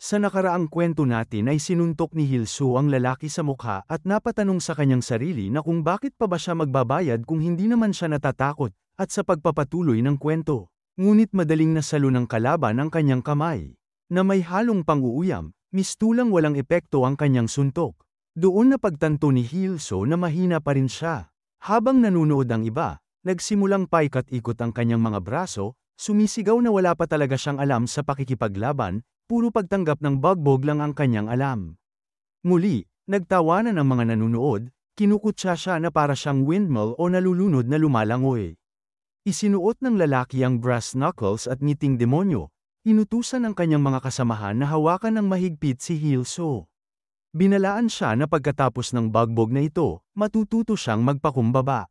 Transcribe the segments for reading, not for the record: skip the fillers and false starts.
Sa nakaraang kwento natin ay sinuntok ni Hilso ang lalaki sa mukha at napatanong sa kanyang sarili na kung bakit pa ba siya magbabayad kung hindi naman siya natatakot, at sa pagpapatuloy ng kwento. Ngunit madaling nasalo ng kalaban ang kanyang kamay. Na may halong pang-uuyam, mistulang walang epekto ang kanyang suntok. Doon napagtanto ni Hilso na mahina pa rin siya. Habang nanunood ang iba, nagsimulang paikat-ikot ang kanyang mga braso, sumisigaw na wala pa talaga siyang alam sa pakikipaglaban. Puro pagtanggap ng bagbog lang ang kanyang alam. Muli, nagtawanan ang mga nanunood, kinukutsa siya na para siyang windmill o nalulunod na lumalangoy. Isinuot ng lalaki ang brass knuckles at ngiting demonyo. Inutusan ng kanyang mga kasamahan na hawakan ng mahigpit si Hilso. Binalaan siya na pagkatapos ng bagbog na ito, matututo siyang magpakumbaba.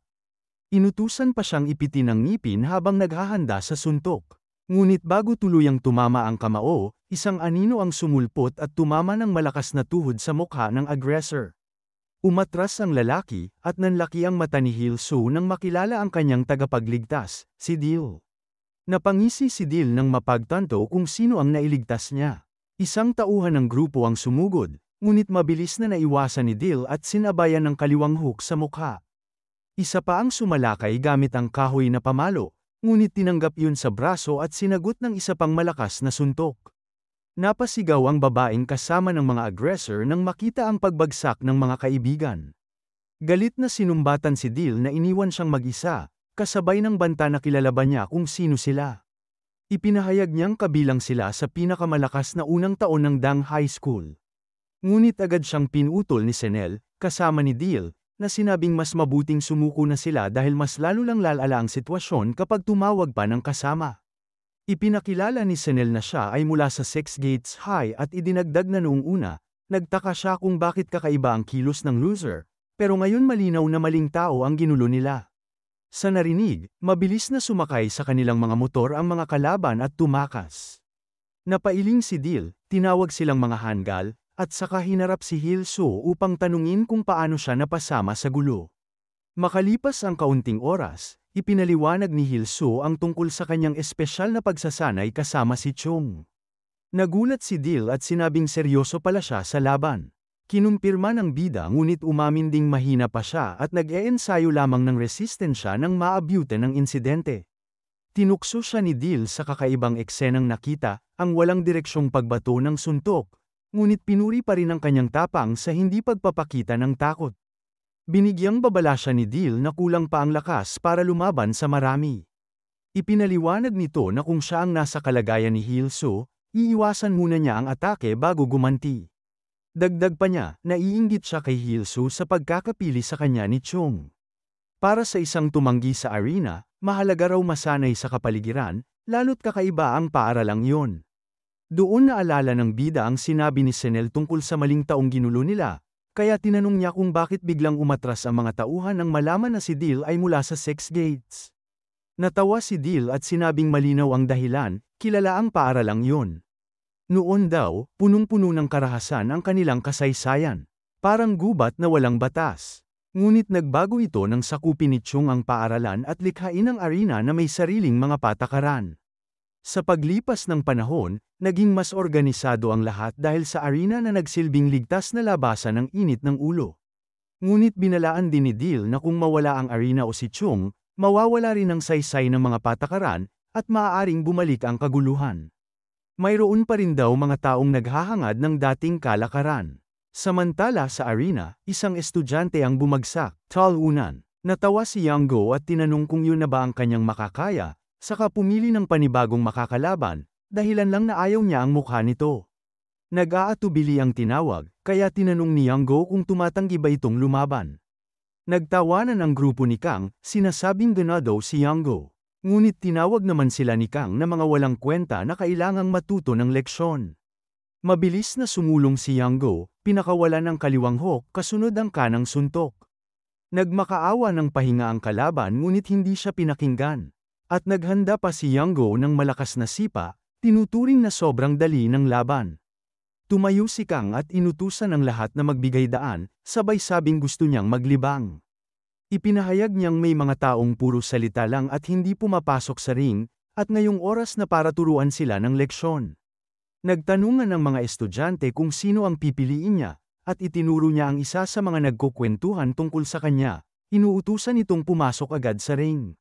Inutusan pa siyang ipitin ang ngipin habang naghahanda sa suntok. Ngunit bago tuluyang tumama ang kamao, isang anino ang sumulpot at tumama ng malakas na tuhod sa mukha ng aggressor. Umatras ang lalaki, at nanlaki ang mata ni Hilso nang makilala ang kanyang tagapagligtas, si Dil. Napangisi si Dil nang mapagtanto kung sino ang nailigtas niya. Isang tauhan ng grupo ang sumugod, ngunit mabilis na naiwasan ni Dil at sinabayan ng kaliwang hook sa mukha. Isa pa ang sumalakay gamit ang kahoy na pamalo. Ngunit tinanggap yun sa braso at sinagot ng isa pang malakas na suntok. Napasigaw ang babaeng kasama ng mga aggressor nang makita ang pagbagsak ng mga kaibigan. Galit na sinumbatan si Dil na iniwan siyang mag-isa, kasabay ng banta na kilala ba niya kung sino sila. Ipinahayag niyang kabilang sila sa pinakamalakas na unang taon ng Dang High School. Ngunit agad siyang pinutol ni Senel, kasama ni Dil, na sinabing mas mabuting sumuko na sila dahil mas lalo lang lalala ang sitwasyon kapag tumawag pa ng kasama. Ipinakilala ni Senel na siya ay mula sa Six Gates High at idinagdag na noong una, nagtaka siya kung bakit kakaiba ang kilos ng loser, pero ngayon malinaw na maling tao ang ginulo nila. Sa narinig, mabilis na sumakay sa kanilang mga motor ang mga kalaban at tumakas. Napailing si Dil, tinawag silang mga hanggal, at saka hinarap si Hilso upang tanungin kung paano siya napasama sa gulo. Makalipas ang kaunting oras, ipinaliwanag ni Hilso ang tungkol sa kanyang espesyal na pagsasanay kasama si Chong. Nagulat si Dil at sinabing seryoso pala siya sa laban. Kinumpirma ng bida ngunit umamin ding mahina pa siya at nag-eensayo lamang ng resistensya nang maabyute ng insidente. Tinukso siya ni Dil sa kakaibang eksenang nakita, ang walang direksyong pagbato ng suntok. Ngunit pinuri pa rin ang kanyang tapang sa hindi pagpapakita ng takot. Binigyang babala siya ni Dil na kulang pa ang lakas para lumaban sa marami. Ipinaliwanag nito na kung siya ang nasa kalagayan ni Hilso, iiwasan muna niya ang atake bago gumanti. Dagdag pa niya, naiinggit siya kay Hilso sa pagkakapili sa kanya ni Chong. Para sa isang tumanggi sa arena, mahalaga raw masanay sa kapaligiran, lalo't kakaiba ang paaralang iyon. Doon naalala ng bida ang sinabi ni Senel tungkol sa maling taong ginulo nila, kaya tinanong niya kung bakit biglang umatras ang mga tauhan nang malaman na si Dil ay mula sa Six Gates. Natawa si Dil at sinabing malinaw ang dahilan, kilala ang paaralang iyon. Noon daw, punong-puno ng karahasan ang kanilang kasaysayan. Parang gubat na walang batas. Ngunit nagbago ito nang sakupin ni Chong ang paaralan at likhain ang arena na may sariling mga patakaran. Sa paglipas ng panahon, naging mas organisado ang lahat dahil sa arena na nagsilbing ligtas na labasan ng init ng ulo. Ngunit binalaan din ni Dil na kung mawala ang arena o si Chong, mawawala rin ang saysay ng mga patakaran, at maaaring bumalik ang kaguluhan. Mayroon pa rin daw mga taong naghahangad ng dating kalakaran. Samantala sa arena, isang estudyante ang bumagsak, talunan. Natawa si Yanggo at tinanong kung yun na ba ang kanyang makakaya. Saka pumili ng panibagong makakalaban, dahilan lang na ayaw niya ang mukha nito. Nag-aatubili ang tinawag, kaya tinanong ni Yanggo kung tumatanggi ba itong lumaban. Nagtawanan ang grupo ni Kang, sinasabing ganado si Yanggo. Ngunit tinawag naman sila ni Kang na mga walang kwenta na kailangang matuto ng leksyon. Mabilis na sumulong si Yanggo, pinakawalan ng kaliwang hook kasunod ang kanang suntok. Nagmakaawa ng pahinga ang kalaban ngunit hindi siya pinakinggan. At naghanda pa si Yanggo ng malakas na sipa, tinuturing na sobrang dali ng laban. Tumayo si Kang at inutusan ang lahat na magbigay daan, sabay sabing gusto niyang maglibang. Ipinahayag niyang may mga taong puro salita lang at hindi pumapasok sa ring, at ngayong oras na para turuan sila ng leksyon. Nagtanungan ng mga estudyante kung sino ang pipiliin niya, at itinuro niya ang isa sa mga nagkukwentuhan tungkol sa kanya. Inuutusan itong pumasok agad sa ring.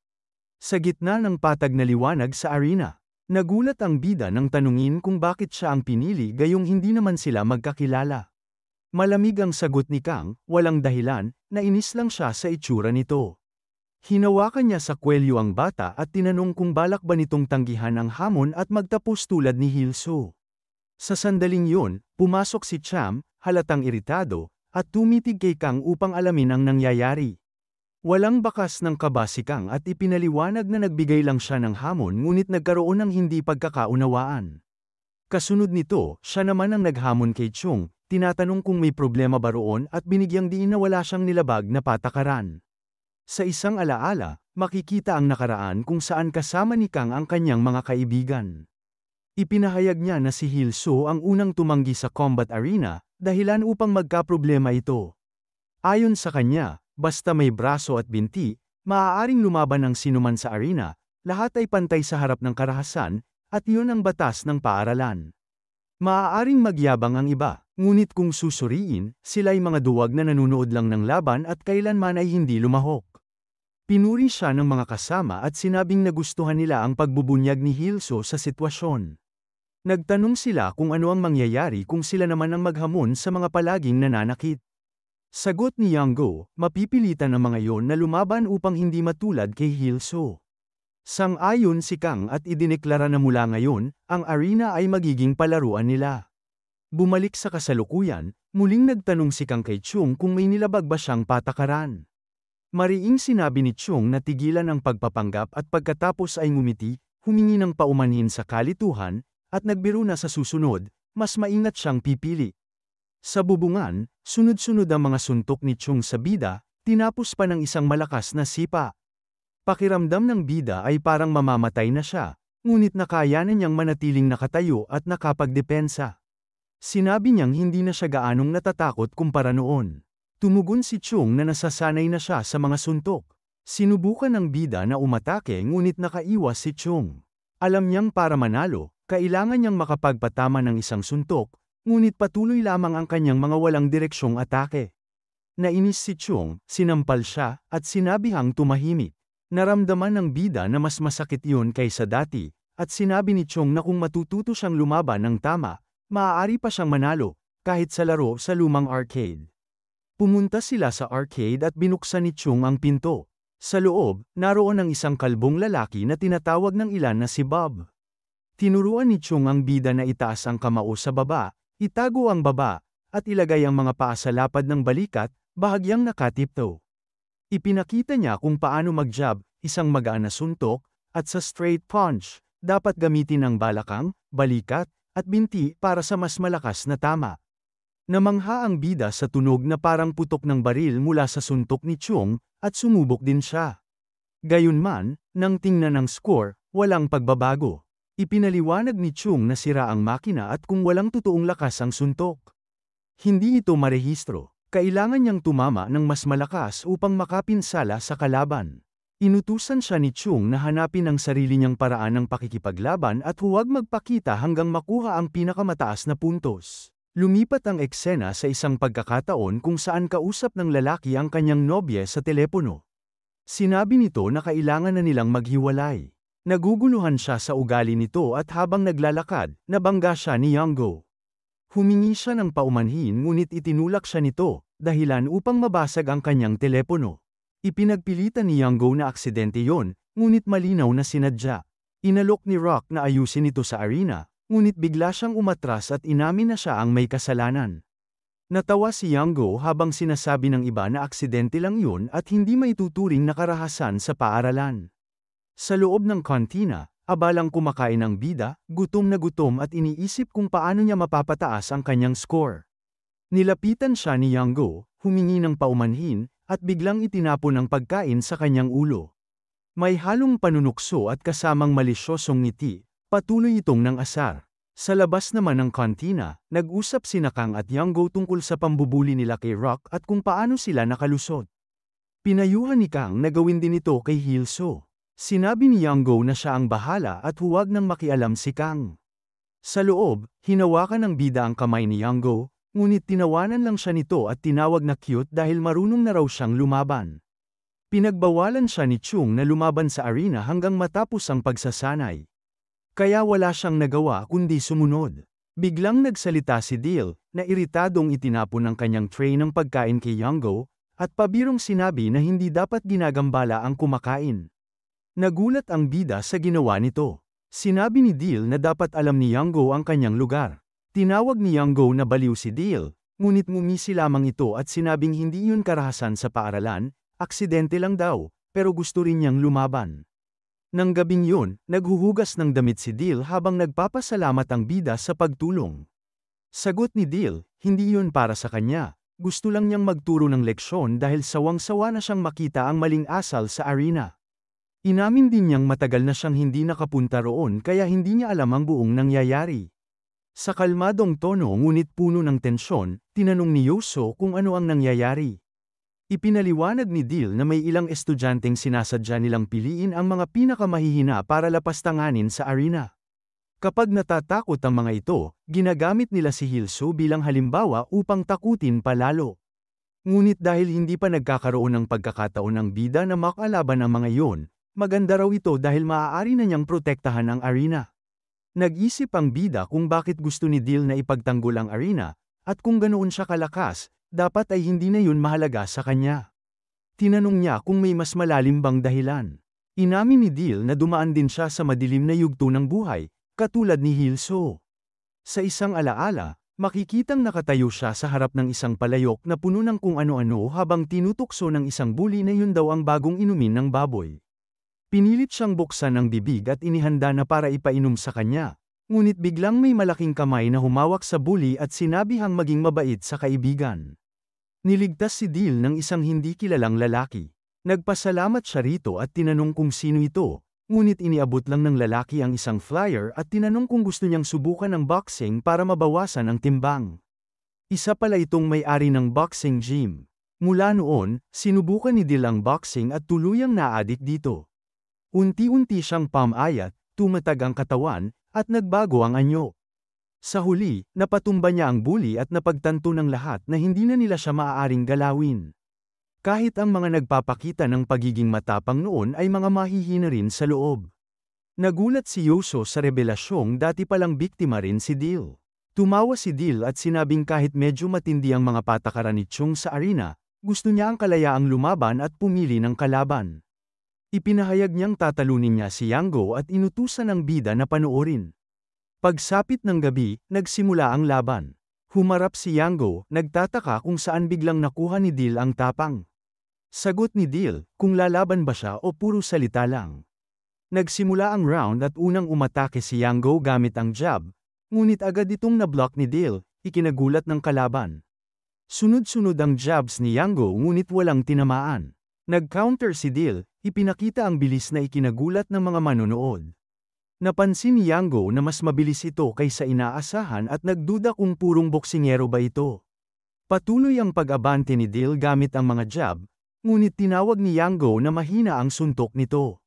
Sa gitna ng patag na liwanag sa arena, nagulat ang bida nang tanungin kung bakit siya ang pinili gayong hindi naman sila magkakilala. Malamig ang sagot ni Kang, walang dahilan, nainis lang siya sa itsura nito. Hinawakan niya sa kwelyo ang bata at tinanong kung balak ba nitong tanggihan ang hamon at magtapos tulad ni Hilso. Sa sandaling yun, pumasok si Cham, halatang iritado, at tumitig kay Kang upang alamin ang nangyayari. Walang bakas ng kaba si Kang at ipinaliwanag na nagbigay lang siya ng hamon ngunit nagkaroon ng hindi pagkakaunawaan. Kasunod nito, siya naman ang naghamon kay Chung, tinatanong kung may problema ba roon at binigyang diin na wala siyang nilabag na patakaran. Sa isang alaala, makikita ang nakaraan kung saan kasama ni Kang ang kanyang mga kaibigan. Ipinahayag niya na si Hilso ang unang tumanggi sa combat arena, dahilan upang magkaproblema ito. Ayon sa kanya, basta may braso at binti, maaaring lumaban ang sinuman sa arena, lahat ay pantay sa harap ng karahasan, at iyon ang batas ng paaralan. Maaaring magyabang ang iba, ngunit kung susuriin, sila'y mga duwag na nanunood lang ng laban at kailanman ay hindi lumahok. Pinuri siya ng mga kasama at sinabing nagustuhan nila ang pagbubunyag ni Hilso sa sitwasyon. Nagtanong sila kung ano ang mangyayari kung sila naman ang maghamon sa mga palaging nananakit. Sagot ni Yanggo, mapipilitan ang mga yon na lumaban upang hindi matulad kay Hilso. Sang-ayon si Kang at idineklara na mula ngayon, ang arena ay magiging palaruan nila. Bumalik sa kasalukuyan, muling nagtanong si Kang kay Chung kung may nilabag ba siyang patakaran. Mariing sinabi ni Chung na tigilan ang pagpapanggap at pagkatapos ay ngumiti, humingi ng paumanhin sa kalituhan, at nagbiro na sa susunod, mas maingat siyang pipili. Sa bubungan, sunod-sunod ang mga suntok ni Chung sa bida, tinapos pa ng isang malakas na sipa. Pakiramdam ng bida ay parang mamamatay na siya, ngunit nakayanan niyang manatiling nakatayo at nakapagdepensa. Sinabi niyang hindi na siya gaanong natatakot kumpara noon. Tumugon si Chung na nasasanay na siya sa mga suntok. Sinubukan ng bida na umatake ngunit nakaiwas si Chung. Alam niyang para manalo, kailangan niyang makapagpatama ng isang suntok, ngunit patuloy lamang ang kanyang mga walang direksyong atake. Nainis si Chung, sinampal siya, at sinabihang tumahimik. Naramdaman ng bida na mas masakit iyon kaysa dati, at sinabi ni Chung na kung matututo siyang lumaban ng tama, maaari pa siyang manalo, kahit sa laro sa lumang arcade. Pumunta sila sa arcade at binuksan ni Chung ang pinto. Sa loob, naroon ang isang kalbong lalaki na tinatawag ng ilan na si Bob. Tinuruan ni Chung ang bida na itaas ang kamao sa baba, itago ang baba, at ilagay ang mga paa sa lapad ng balikat, bahagyang nakatiptoe. Ipinakita niya kung paano mag-jab, isang magaan na suntok, at sa straight punch, dapat gamitin ang balakang, balikat, at binti para sa mas malakas na tama. Namangha ang bida sa tunog na parang putok ng baril mula sa suntok ni Chung, at sumubok din siya. Gayunman, nang tingnan ang score, walang pagbabago. Ipinaliwanag ni Chung na sira ang makina at kung walang totoong lakas ang suntok. Hindi ito marehistro. Kailangan niyang tumama ng mas malakas upang makapinsala sa kalaban. Inutusan siya ni Chung na hanapin ang sarili niyang paraan ng pakikipaglaban at huwag magpakita hanggang makuha ang pinakamataas na puntos. Lumipat ang eksena sa isang pagkakataon kung saan kausap ng lalaki ang kanyang nobye sa telepono. Sinabi nito na kailangan na nilang maghiwalay. Naguguluhan siya sa ugali nito at habang naglalakad, nabangga siya ni Yanggo. Humingi siya ng paumanhin ngunit itinulak siya nito, dahilan upang mabasag ang kanyang telepono. Ipinagpilitan ni Yanggo na aksidente yon, ngunit malinaw na sinadya. Inalok ni Rock na ayusin ito sa arena, ngunit bigla siyang umatras at inamin na siya ang may kasalanan. Natawa si Yanggo habang sinasabi ng iba na aksidente lang yun at hindi maituturing na karahasan sa paaralan. Sa loob ng kantina, abalang kumakain ang bida, gutom na gutom at iniisip kung paano niya mapapataas ang kanyang score. Nilapitan siya ni Yanggo, humingi ng paumanhin, at biglang itinapon ang pagkain sa kanyang ulo. May halong panunukso at kasamang malisyosong ngiti, patuloy itong ng asar. Sa labas naman ng kantina, nag-usap sina Kang at Yanggo tungkol sa pambubuli nila kay Rock at kung paano sila nakalusot. Pinayuhan ni Kang na gawin din ito kay Hilso. Sinabi ni Yanggo na siya ang bahala at huwag nang makialam si Kang. Sa loob, hinawakan ng bida ang kamay ni Yango, ngunit tinawanan lang siya nito at tinawag na cute dahil marunong na raw siyang lumaban. Pinagbawalan siya ni Chung na lumaban sa arena hanggang matapos ang pagsasanay. Kaya wala siyang nagawa kundi sumunod. Biglang nagsalita si Deal, na iritadong itinapon ng kanyang tray ng pagkain kay Yango, at pabirong sinabi na hindi dapat ginagambala ang kumakain. Nagulat ang bida sa ginawa nito. Sinabi ni Deal na dapat alam ni Yango ang kanyang lugar. Tinawag ni Yango na baliw si Deal, ngunit ngumisi lamang ito at sinabing hindi yun karahasan sa paaralan, aksidente lang daw, pero gusto rin niyang lumaban. Nang gabing yun, naghuhugas ng damit si Deal habang nagpapasalamat ang bida sa pagtulong. Sagot ni Deal, hindi yun para sa kanya. Gusto lang niyang magturo ng leksyon dahil sawang-sawa na siyang makita ang maling asal sa arena. Inamin din niyang matagal na siyang hindi nakapunta roon kaya hindi niya alam ang buong nangyayari. Sa kalmadong tono ngunit puno ng tensyon, tinanong ni Yoso kung ano ang nangyayari. Ipinaliwanag ni Deal na may ilang estudyanteng sinasadya nilang piliin ang mga pinakamahihina para lapastanganin sa arena. Kapag natatakot ang mga ito, ginagamit nila si Hilso bilang halimbawa upang takutin palalo. Ngunit dahil hindi pa nagkakaroon ng pagkakataon ng bida na makalaban ang mga iyon, maganda raw ito dahil maaari na niyang protektahan ang arena. Nag-isip ang bida kung bakit gusto ni Deal na ipagtanggol ang arena, at kung ganoon siya kalakas, dapat ay hindi na yun mahalaga sa kanya. Tinanong niya kung may mas malalim bang dahilan. Inamin ni Deal na dumaan din siya sa madilim na yugto ng buhay, katulad ni Hilso. Sa isang alaala, makikitang nakatayo siya sa harap ng isang palayok na puno ng kung ano-ano habang tinutukso ng isang bully na yun daw ang bagong inumin ng baboy. Pinilit siyang buksan ang bibig at inihanda na para ipainom sa kanya. Ngunit biglang may malaking kamay na humawak sa bully at sinabihang maging mabait sa kaibigan. Niligtas si Deal ng isang hindi kilalang lalaki. Nagpasalamat siya rito at tinanong kung sino ito, ngunit iniabot lang ng lalaki ang isang flyer at tinanong kung gusto niyang subukan ng boxing para mabawasan ang timbang. Isa pala itong may-ari ng boxing gym. Mula noon, sinubukan ni Deal ang boxing at tuluyang naadik dito. Unti-unti siyang pamayat, tumatag ang katawan, at nagbago ang anyo. Sa huli, napatumba niya ang bully at napagtanto ng lahat na hindi na nila siya maaaring galawin. Kahit ang mga nagpapakita ng pagiging matapang noon ay mga mahihina rin sa loob. Nagulat si Yoso sa revelasyong dati palang biktima rin si Deal. Tumawa si Deal at sinabing kahit medyo matindi ang mga patakaran ni Chung sa arena, gusto niya ang kalayaang lumaban at pumili ng kalaban. Ipinahayag niyang tatalunin niya si Yango at inutusan ng bida na panoorin. Pagsapit ng gabi, nagsimula ang laban. Humarap si Yango, nagtataka kung saan biglang nakuha ni Deal ang tapang. Sagot ni Deal, kung lalaban ba siya o puro salita lang. Nagsimula ang round at unang umatake si Yango gamit ang jab, ngunit agad itong na-block ni Deal, ikinagulat ng kalaban. Sunod-sunod ang jabs ni Yango ngunit walang tinamaan. Nag-counter si Deal, ipinakita ang bilis na ikinagulat ng mga manonood. Napansin ni Yango na mas mabilis ito kaysa inaasahan at nagduda kung purong boksingero ba ito. Patuloy ang pag-abante ni Deal gamit ang mga jab, ngunit tinawag ni Yango na mahina ang suntok nito.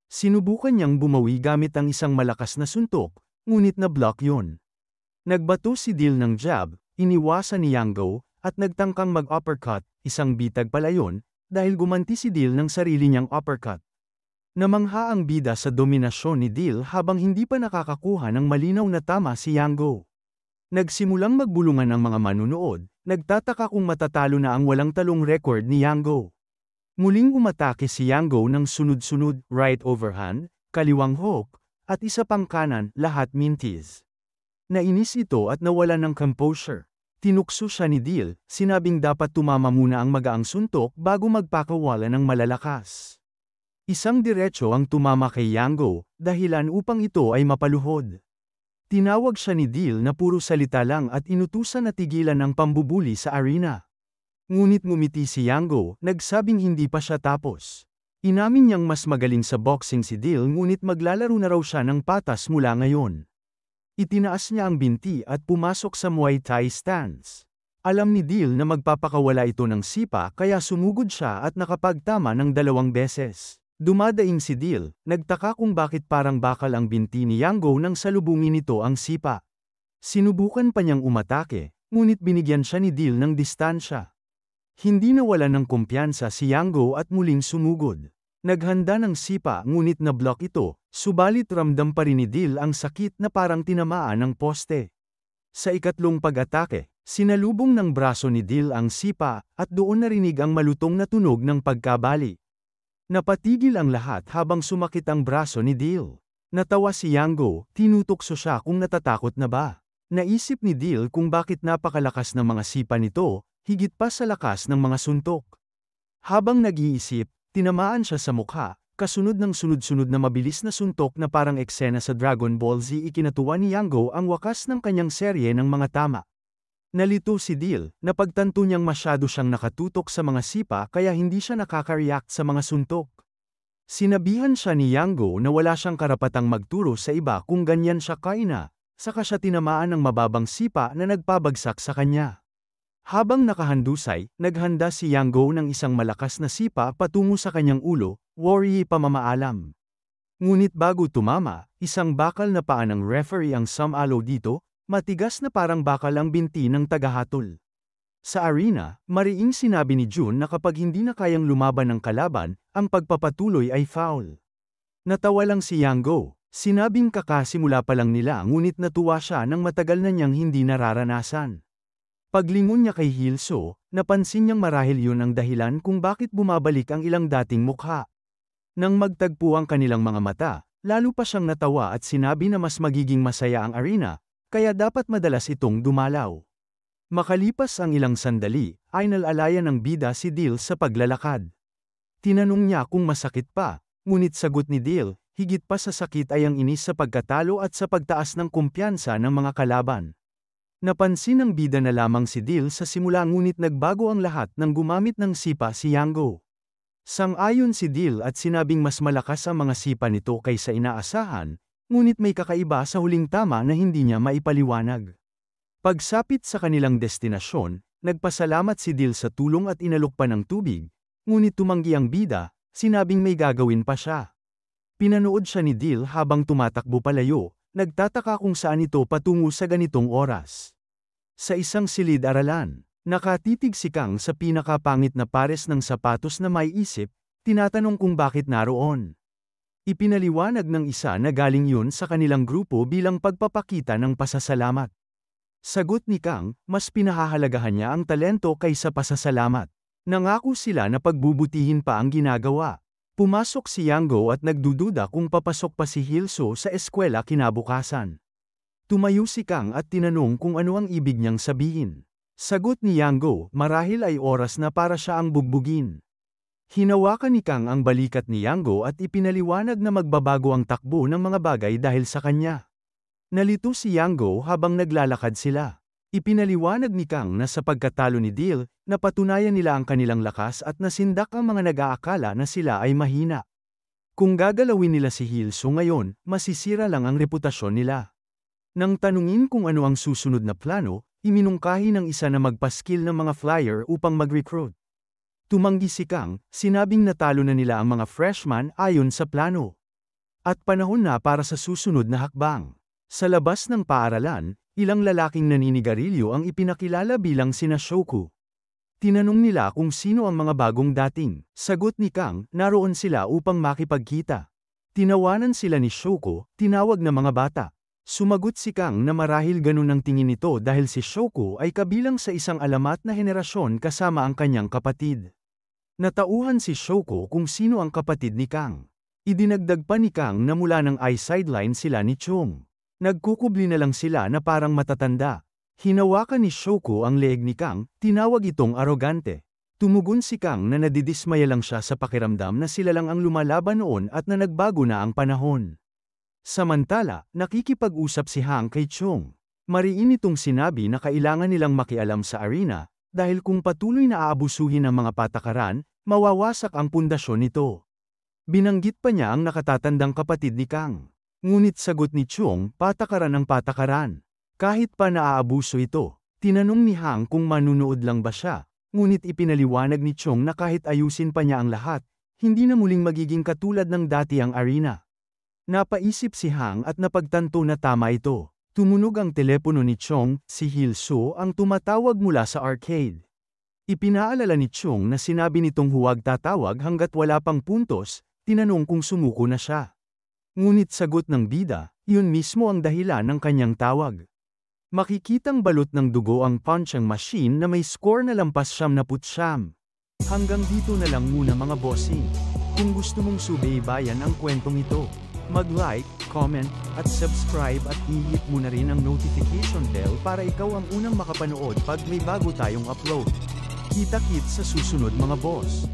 Sinubukan niyang bumawi gamit ang isang malakas na suntok, ngunit na-block yun. Nagbato si Deal ng jab, iniwasan ni Yango, at nagtangkang mag-uppercut, isang bitag pala yun, dahil gumanti si Deal ng sarili niyang uppercut. Namangha ang bida sa dominasyon ni Deal habang hindi pa nakakakuha ng malinaw na tama si Yango. Nagsimulang magbulungan ang mga manunood, nagtataka kung matatalo na ang walang talong record ni Yango. Muling umatake si Yango ng sunod-sunod, right overhand, kaliwang hook, at isa pang kanan, lahat mintis. Nainis ito at nawalan ng composure. Tinukso siya ni Deal, sinabing dapat tumama muna ang magaang suntok bago magpakawala ng malalakas. Isang diretso ang tumama kay Yango, dahilan upang ito ay mapaluhod. Tinawag siya ni Deal na puro salita lang at inutusan na tigilan ang pambubuli sa arena. Ngunit ngumiti si Yango, nagsabing hindi pa siya tapos. Inamin niyang mas magaling sa boxing si Deal ngunit maglalaro na raw siya ng patas mula ngayon. Itinaas niya ang binti at pumasok sa Muay Thai stance. Alam ni Deal na magpapakawala ito ng sipa kaya sumugod siya at nakapagtama ng 2 beses. Dumadaing si Dil, nagtaka kung bakit parang bakal ang binti ni Yango nang salubungin nito ang sipa. Sinubukan pa niyang umatake, ngunit binigyan siya ni Dil ng distansya. Hindi nawalan ng kumpiyansa si Yango at muling sumugod. Naghanda ng sipa ngunit na-block ito, subalit ramdam pa rin ni Dil ang sakit na parang tinamaan ng poste. Sa ikatlong pag-atake, sinalubong ng braso ni Dil ang sipa at doon narinig ang malutong na tunog ng pagkabali. Napatigil ang lahat habang sumakit ang braso ni Dil. Natawa si Yango, tinutokso siya kung natatakot na ba. Naisip ni Dil kung bakit napakalakas ng mga sipa nito, higit pa sa lakas ng mga suntok. Habang nag-iisip, tinamaan siya sa mukha, kasunod ng sunod-sunod na mabilis na suntok na parang eksena sa Dragon Ball Z. Ikinatuwa ni Yango ang wakas ng kanyang serye ng mga tama. Nalito si Dil, napagtanto niyang masyado siyang nakatutok sa mga sipa kaya hindi siya nakaka-react sa mga suntok. Sinabihan siya ni Yango na wala siyang karapatang magturo sa iba kung ganyan siya kaina, saka siya tinamaan ng mababang sipa na nagpabagsak sa kanya. Habang nakahandusay, naghanda si Yango ng isang malakas na sipa patungo sa kanyang ulo, worry pamamaalam. Ngunit bago tumama, isang bakal na paa ng referee ang sumalo dito, matigas na parang bakal ang binti ng tagahatol. Sa arena, mariing sinabi ni Jun na kapag hindi na kayang lumaban ng kalaban, ang pagpapatuloy ay foul. Natawa lang si Yango, sinabing kakasimula pa lang nila ngunit natuwa siya nang matagal na niyang hindi nararanasan. Paglingon niya kay Hilso, napansin niyang marahil yun ang dahilan kung bakit bumabalik ang ilang dating mukha. Nang magtagpo ang kanilang mga mata, lalo pa siyang natawa at sinabi na mas magiging masaya ang arena, kaya dapat madalas itong dumalaw. Makalipas ang ilang sandali, ay nalalayan ng bida si Dil sa paglalakad. Tinanong niya kung masakit pa, ngunit sagot ni Dil, higit pa sa sakit ay ang inis sa pagkatalo at sa pagtaas ng kumpiyansa ng mga kalaban. Napansin ng bida na lamang si Dil sa simula ngunit nagbago ang lahat nang gumamit ng sipa si Yango. Sang-ayon si Dil at sinabing mas malakas ang mga sipa nito kaysa inaasahan, ngunit may kakaiba sa huling tama na hindi niya maipaliwanag. Pagsapit sa kanilang destinasyon, nagpasalamat si Dil sa tulong at inalok pa ng tubig, ngunit tumanggi ang bida, sinabing may gagawin pa siya. Pinanood siya ni Dil habang tumatakbo palayo, nagtataka kung saan ito patungo sa ganitong oras. Sa isang silid-aralan, nakatitig si Kang sa pinakapangit na pares ng sapatos na may isip, tinatanong kung bakit naroon. Ipinaliwanag ng isa na galing yun sa kanilang grupo bilang pagpapakita ng pasasalamat. Sagot ni Kang, mas pinahahalagahan niya ang talento kaysa pasasalamat. Nangako sila na pagbubutihin pa ang ginagawa. Pumasok si Yango at nagdududa kung papasok pa si Hilso sa eskwela kinabukasan. Tumayo si Kang at tinanong kung ano ang ibig niyang sabihin. Sagot ni Yango, marahil ay oras na para siya ang bugbugin. Hinawakan ni Kang ang balikat ni Yango at ipinaliwanag na magbabago ang takbo ng mga bagay dahil sa kanya. Nalito si Yango habang naglalakad sila. Ipinaliwanag ni Kang na sa pagkatalo ni Dil, napatunayan nila ang kanilang lakas at nasindak ang mga nag-aakala na sila ay mahina. Kung gagalawin nila si Hilso ngayon, masisira lang ang reputasyon nila. Nang tanungin kung ano ang susunod na plano, iminungkahi ng isa na magpaskil ng mga flyer upang mag-recruit. Tumanggi si Kang, sinabing natalo na nila ang mga freshman ayon sa plano. At panahon na para sa susunod na hakbang. Sa labas ng paaralan, ilang lalaking naninigarilyo ang ipinakilala bilang sina Shoku. Tinanong nila kung sino ang mga bagong dating. Sagot ni Kang, naroon sila upang makipagkita. Tinawanan sila ni Shoku, tinawag na mga bata. Sumagot si Kang na marahil ganun ang tingin nito dahil si Shoku ay kabilang sa isang alamat na henerasyon kasama ang kanyang kapatid. Natauhan si Shoku kung sino ang kapatid ni Kang. Idinagdag pa ni Kang na mula ng eye sideline sila ni Chung. Nagkukubli na lang sila na parang matatanda. Hinawakan ni Shoku ang leeg ni Kang, tinawag itong arogante. Tumugon si Kang na nadidismaya lang siya sa pakiramdam na sila lang ang lumalaban noon at na nagbago na ang panahon. Samantala, nakikipag-usap si Hang kay Chung. Mariin itong sinabi na kailangan nilang makialam sa arena, dahil kung patuloy na aabusuhin ang mga patakaran, mawawasak ang pundasyon nito. Binanggit pa niya ang nakatatandang kapatid ni Kang. Ngunit sagot ni Chung, patakaran ang patakaran. Kahit pa naaabuso ito, tinanong ni Hang kung manunood lang ba siya, ngunit ipinaliwanag ni Chung na kahit ayusin pa niya ang lahat, hindi na muling magiging katulad ng dati ang arena. Napaisip si Hang at napagtanto na tama ito. Tumunog ang telepono ni Chong, si Hilso ang tumatawag mula sa arcade. Ipinaalala ni Chong na sinabi nitong huwag tatawag hanggat wala pang puntos, tinanong kung sumuko na siya. Ngunit sagot ng bida, yun mismo ang dahilan ng kanyang tawag. Makikitang balot ng dugo ang punching machine na may score na lampas 79. Hanggang dito na lang muna mga bossing. Kung gusto mong subaybayan ang kwentong ito, mag-like, comment, at subscribe at i-hit mo na rin ang notification bell para ikaw ang unang makapanood pag may bago tayong upload. Kita-kits sa susunod mga boss.